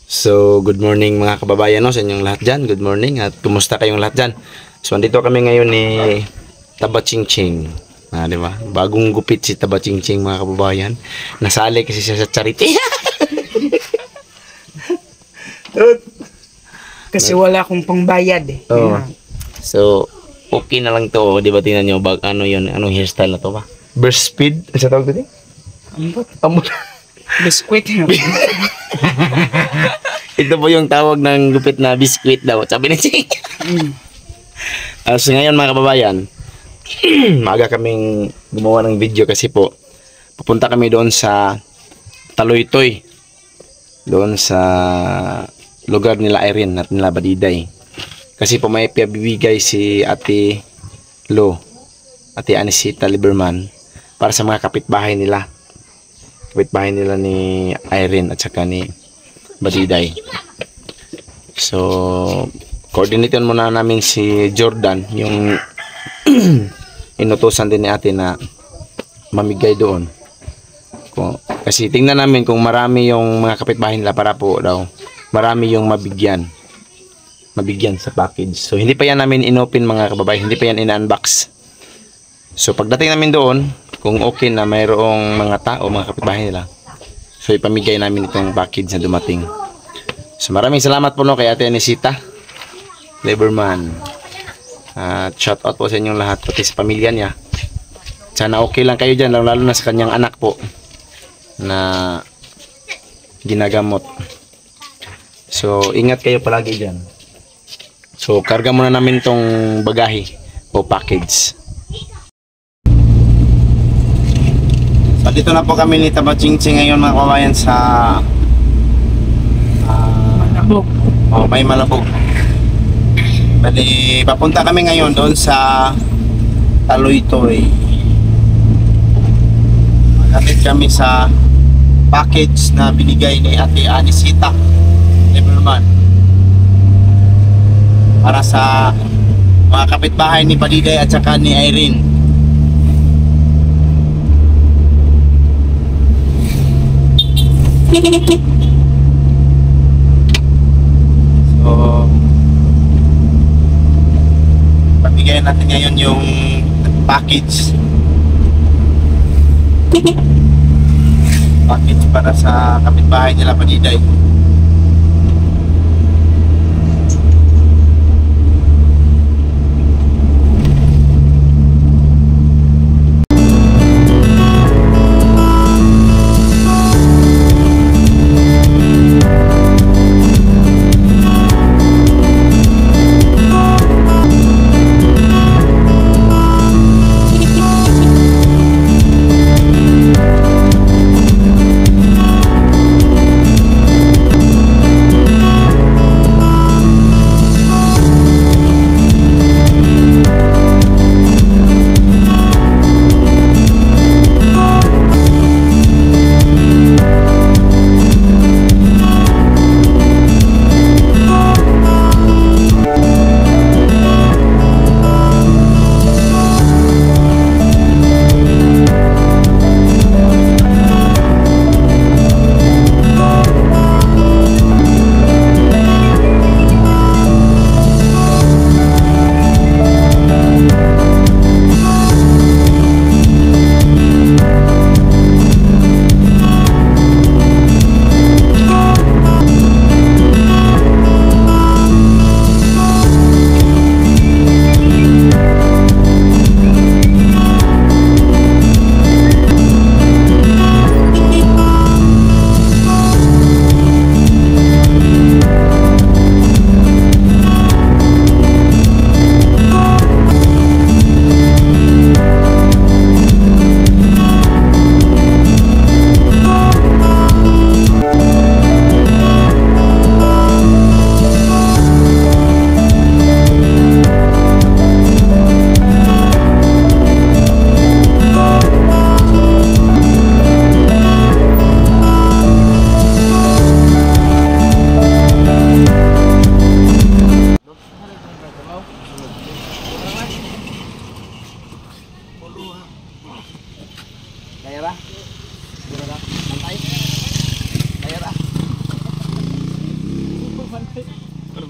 So, good morning mga kababayan no, sa inyong lahat dyan. Good morning at kumusta kayong lahat dyan? So, andito kami ngayon ni Tabachingching. Di ba? Bagong gupit si Tabachingching mga kababayan. Nasali kasi siya sa charity. Kasi wala akong pangbayad eh. Oh. So, okay na lang to. Di ba tingnan nyo? Ano yun? Anong hairstyle na to ba? Burst speed? Ano sa tawag dito? Ambot. Ambot. Biskwit. Ito po yung tawag ng gupit na biskwit daw. Sabi ni Ching. So ngayon mga kababayan, maaga kaming gumawa ng video kasi po pupunta kami doon sa Taloytoy. Doon sa lugar nila Irene at nila Badiday. Kasi po may pabibigay si Ate Lo, Ate Anisita Liberman para sa mga kapitbahay nila. Kapitbahay nila ni Irene at saka ni Badiday. So, coordinatean muna namin si Jordan, yung inutusan din ni ate na mamigay doon. Kasi tingnan namin kung marami yung mga kapitbahay nila para po daw marami yung mabigyan sa package. So, hindi pa yan namin inopen mga kababayan, hindi pa yan in-unbox. So, pagdating namin doon, kung okay na mayroong mga tao, mga kapitbahay nila, so ipamigay namin itong package na dumating. So maraming salamat po no kay Ate Anisita Liberman. Shout out po sa inyong lahat, pati sa pamilya niya. Sana okay lang kayo dyan, lalo na sa kanyang anak po na ginagamot. So ingat kayo palagi dyan. So karga muna namin itong bagahe o package. So dito na po kami ni Tabachingching ngayon mga kababayan sa Malabog. May Malabog. Bali, papunta kami ngayon doon sa Taloytoy. Magkakit kami sa package na binigay ni Ate Anisita Liberman para sa mga kapitbahay ni Badiday at saka ni Irene. So, pabigayan natin ngayon yung package para sa kapitbahay nila Badiday.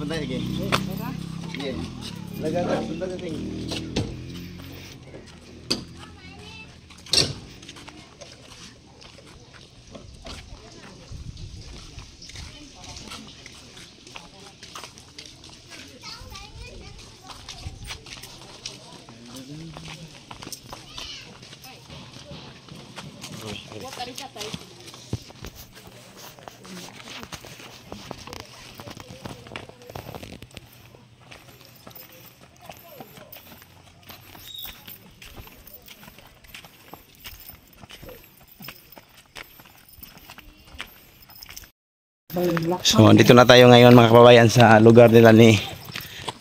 pantay lagi. Sige. Laga, sundan natin. So, dito na tayo ngayon mga kababayan sa lugar nila ni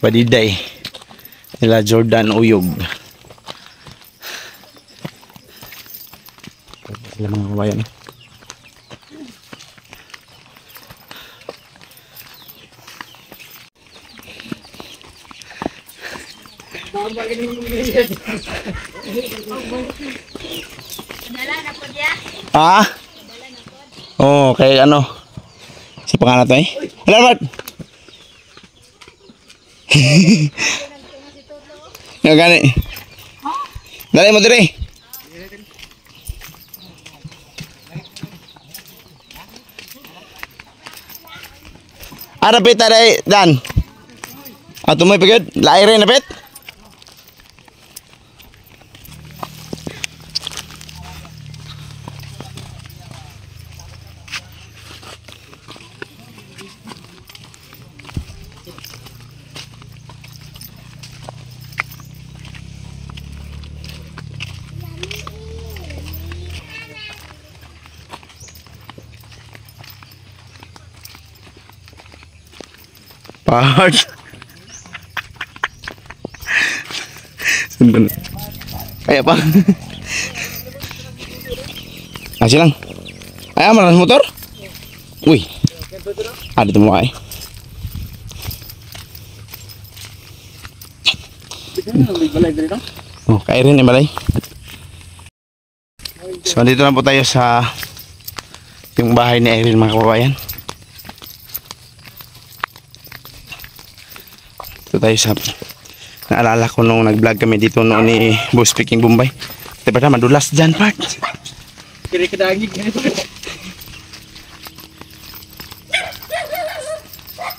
Badiday. Nila Jordan Uyog. Sila mga kababayan. Ah? Oh, kay ano? Si pangalan to eh. Hello, Bart. Nga gani. Dali mo dire. Ara pit ada dan. Ato may pigad, lair na pit. Part. Sundan. Kaya pa. Kasih lang. Ay, amaran motor? Uy. Ada temu ay. Oh, kaya rin yung balay. So, dito na po tayo sa yung bahay ni Irene mga kababayan. Ito tayo sa naalala ko nung nag-vlog kami dito noon ni Boss Speaking Bombay. Diba na madulas dyan, Part? Kiri kedagig.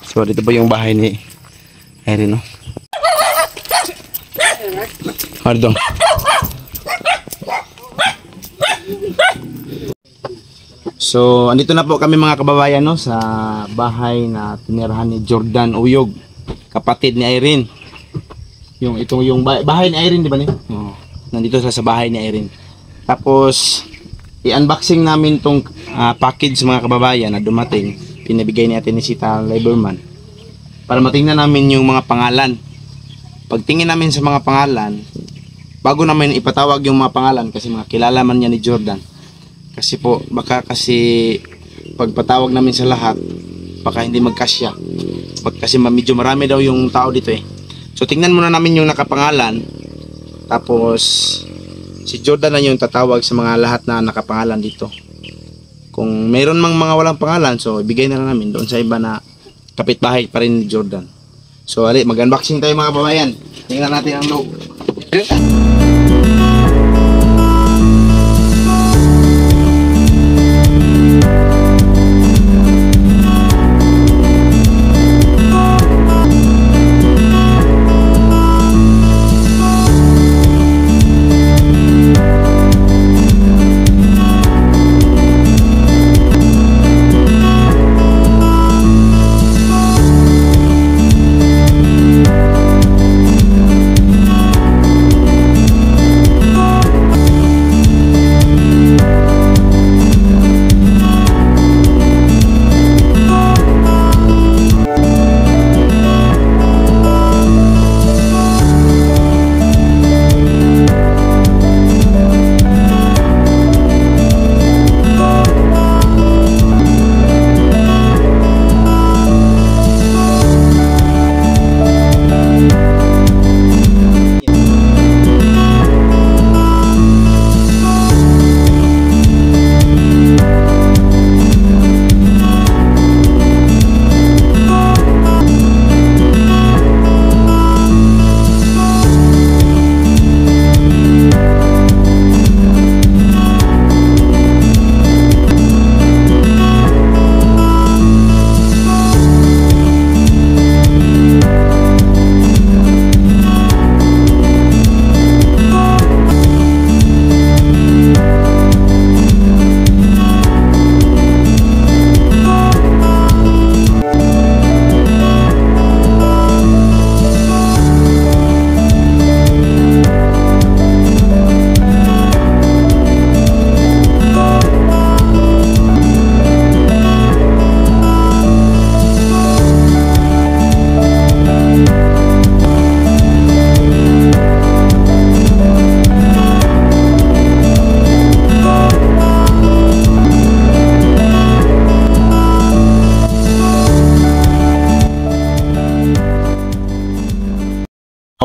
So dito po yung bahay ni Irene, no? Pardon. So andito na po kami mga kababayan, no, sa bahay na tinirahan ni Jordan Uyog, kapatid ni Irene. Yung bahay ni Irene, di ba niyo? Oh, nandito sa bahay ni Irene. Tapos i-unboxing namin tong package mga kababayan na dumating. Pinabigay ni Ate Nisita Lieberman para matingnan namin yung mga pangalan. Pagtingin namin sa mga pangalan, bago namin ipatawag yung mga pangalan, kasi mga kilala man niya ni Jordan. Kasi po, baka kasi pagpatawag namin sa lahat, baka hindi magkasya. Kasi medyo marami daw yung tao dito eh. So tingnan muna namin yung nakapangalan. Tapos si Jordan na yung tatawag sa mga lahat na nakapangalan dito. Kung mayroon mang mga walang pangalan, so ibigay na lang namin doon sa iba na kapitbahay pa rin ni Jordan. So ali, mag-unboxing tayo mga kababayan. Tingnan natin ang loob.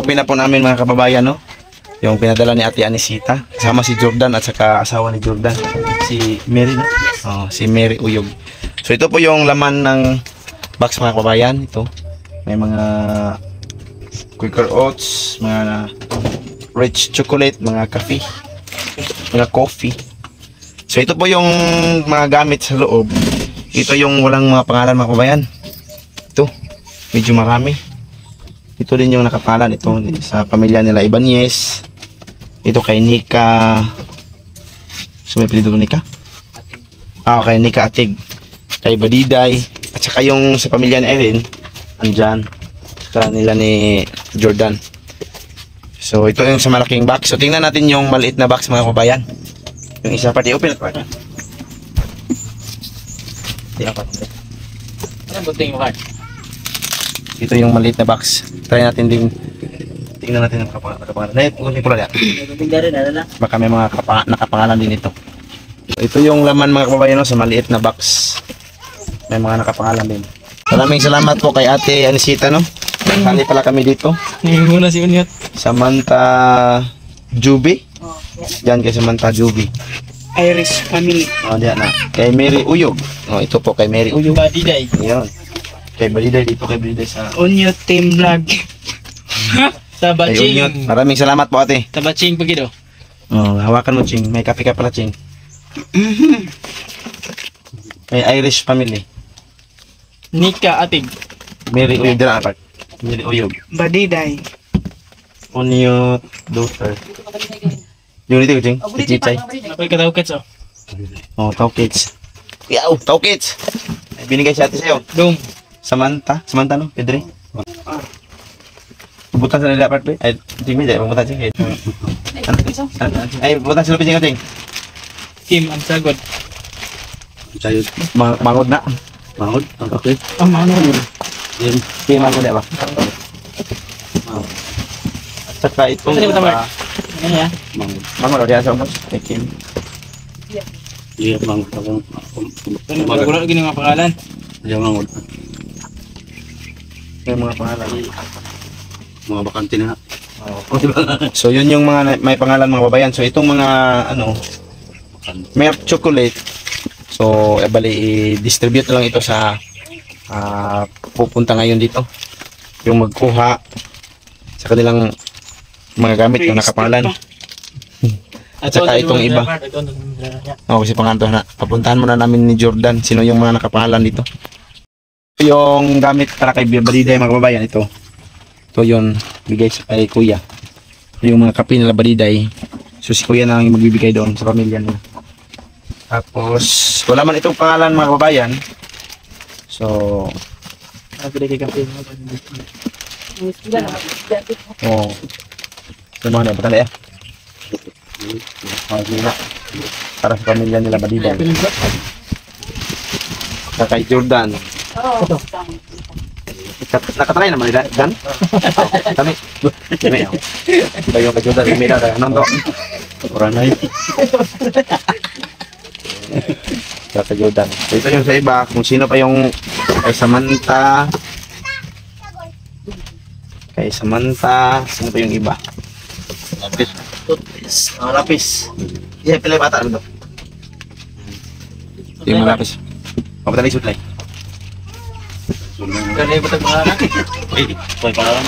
na-open na po namin mga kababayan, no? Yung pinadala ni Ate Anisita. Kasama si Jordan at saka asawa ni Jordan. Si Mary, no? Oh, si Mary Uyog. So ito po yung laman ng box mga kababayan. Ito. May mga Quaker Oats, mga rich chocolate, mga coffee. So ito po yung mga gamit sa loob. Ito yung walang mga pangalan mga kababayan. Ito. Medyo marami. Ito din yung nakapangalan. Ito sa pamilya nila Ibanez. Ito kay Nika. So may apelyido Nika? Kay Nika Atig. Kay Badiday. At saka yung sa pamilya ni Erin. Andyan. Sa nila ni Jordan. So ito yung sa malaking box. So tingnan natin yung maliit na box mga kababayan. Yung isa pati open at pa. Ano buting mo, Kar? Ito yung maliit na box. Try natin din. Tingnan natin ang nakapangalan. Hindi pula yan. Baka may mga nakapangalan din ito. Ito yung laman mga kababayan, no, sa maliit na box. May mga nakapangalan din. Maraming salamat po kay Ate Anisita, no. Kali pala kami dito. Ngayon muna si Unyat. Samantha Juby. Diyan kay Samantha Juby. Irish family. Diyan na. Kay Mary Uyog. Ito po kay Mary Uyog. Badiday. Ayan. Kay Baliday dito, kay Baliday sa Unyat team vlog. kay Unyot. Tabaching. Maraming salamat po ate. Tabaching pagido. Hawakan mo Ching. May kape ka pala Ching. May Irish family. Nika Atig. Mary Uyog dyan apart. Mary Uyog. Badiday. Unyot daughter. Yung dito Ching. Chichay. Ako'y katawkats oh. Tawkits. Yaw, Tawkits. Ay, binigay si ate sa'yo. Dong. Samantha no? Pedri. Bubutan sa nila apart ba? Ay, Ching ba dyan? Bubutan Ching. Ay, bubutan sa lupin Ching Ching. Kim ang sagot. Sayod. Mangod na. Mangod? Okay. Ang manod. Yan. Kaya mangod na ba? At saka itong Ano ba tama? Ano yan? mangod diyan sa umus. Kim. Iya bang, abang, Wala lagi ng mga pangalan. iya bang, May mga pangalan. mga bakante na. So yun yung mga may pangalan mga babayan. So itong mga milk chocolate. So bali i-distribute na lang ito sa pupunta ngayon dito. Yung magkuha sa kanilang mga gamit yung nakapangalan. At saka itong iba. Kasi panganto na. Papuntahan muna namin ni Jordan. Sino yung mga nakapangalan dito. Yung gamit para kay Baliday mga kababayan ito. Ito yun. Bigay sa kay Kuya. Yung mga kape nila Baliday. So si Kuya na lang yung magbibigay doon sa pamilya nila. Tapos wala man itong pangalan mga kababayan. So so mga na patala para sa pamilya nila Baliday. Sa kay Jordan. Nakatry naman nila Dan. Kami. Kayo kay Jordan may dara nando. Oranay. Sa kay Jordan. So, ito yung sa iba kung sino pa yung kay Samantha. Sino pa yung iba? Lapis. Yeah, pilay bata ano to? Yung mga lapis. Papadali sutlay. Kaya ba itong pangalan? May pangalan.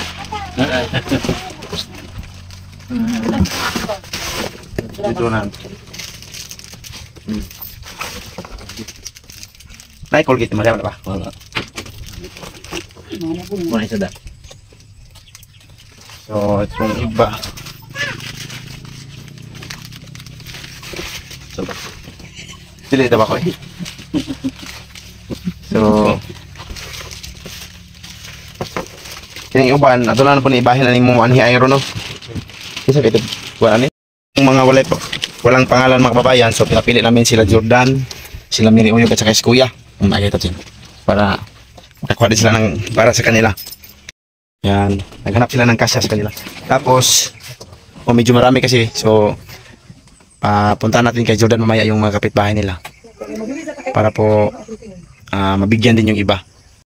Dito na. Nay Colgate Maria ba? Wala. Wala isa da. So, itong iba. So, dili ito ba ko eh? So, kining uban, ato na po ni ibahin aning mo anhi ayro no. Kasi ito, wala ni. Yung mga walang pangalan mga kababayan, so pinapili namin sila Jordan, sila Mary Uyog at saka si Kuya. Makikita din. Para makakuha din sila ng para sa kanila. Yan, naghanap sila ng kasya sa kanila. Tapos, medyo marami kasi, so puntahan natin kay Jordan mamaya yung mga kapitbahay nila. Para po mabigyan din yung iba.